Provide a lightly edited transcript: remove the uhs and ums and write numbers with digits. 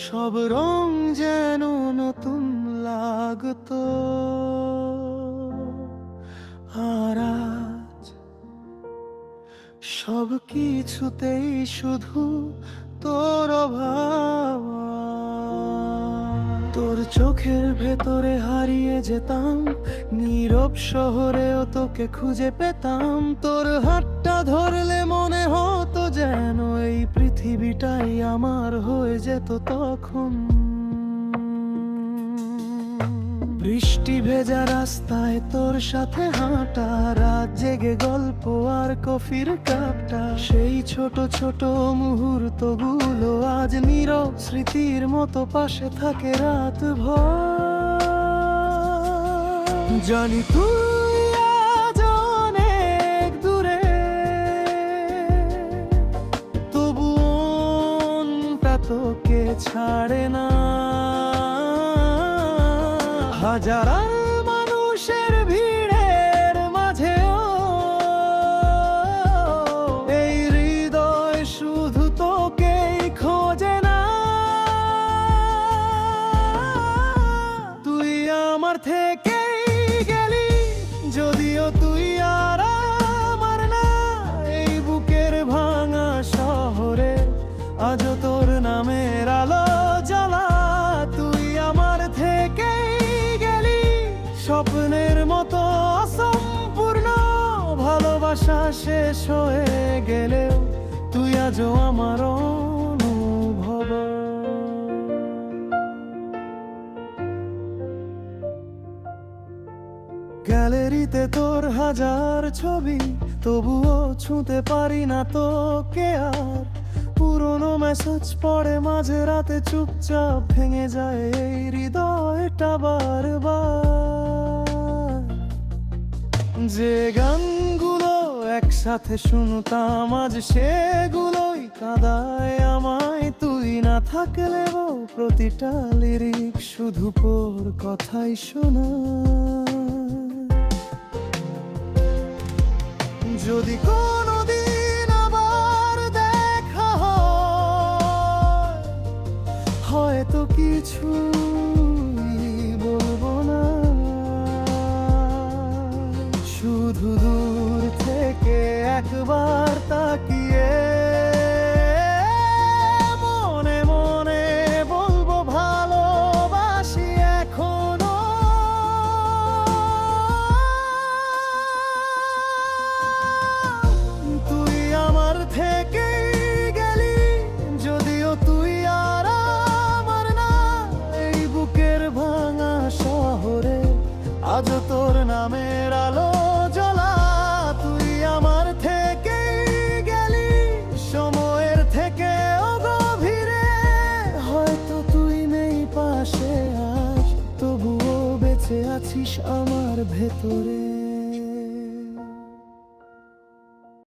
সব রং যেন নতুন লাগতো। আর আজ সব কিছুতেই শুধু তোর অভাব। তোর চোখের ভেতরে হারিয়ে যেতাম, নীরব শহরেও তোকে খুঁজে পেতাম। তোর হাতটা ধরলে মনে হতো যেন এই পৃথিবীটাই আমার হয়ে যেত তখন। বৃষ্টি ভেজা রাস্তায় তোর সাথে হাঁটা, রাত জেগে গল্প আর কফির কাপটা, সেই ছোট ছোট মুহূর্তগুলো আজ নীরব স্মৃতির মতো পাশে থাকে রাত ভর। জানি তুই আজ অনেক দূরে, তবু মনটা তোকে ছাড়ে না। হাজার মানুষের ভিড়ের মাঝেও এই হৃদয় শুধু তোকেই খোঁজে না। তুই আমার থেকেই গেলি, যদিও তুই আর আমার না। এই বুকের ভাঙা শহরে আজও তোর নামের আলো জ্বালা। তুই আমার থেকেই স্বপ্নের মতো অসম্পূর্ণ, ভালোবাসা শেষ হয়ে গেলেও তুই আজও আমার অনুভব। গ্যালারিতে তোর হাজার ছবি, তবুও ছুঁতে পারি না তোকে আর। পুরনো মেসেজ পড়ে মাঝে রাতে চুপচাপ ভেঙে যায় এই হৃদয়টা বারবার। যে গানগুলো একসাথে শুনতাম আজ সেগুলোই কাঁদায় আমায়। তুই না থাকলেও প্রতিটা লিরিক শুধু তোর কথাই শোনা। যদি কোনোদিন আবার দেখা হয়, হয়তো কিছু বলবো না, শুধু দূর থেকে একবার তাকিয়ে মনে মনে বলবো ভালোবাসি এখনো। তুই আমার থেকেই গেলি, যদিও তুই আর আমার না। এই বুকের ভাঙা শহরে আজও তোর নামের আলো জ্বলা। তুই আমার থেকেই গেলি, সময়ের থেকেও গভীরে। হয়তো তুই নেই পাশে আজ, তবুও বেঁচে আছিস আমার ভেতরে।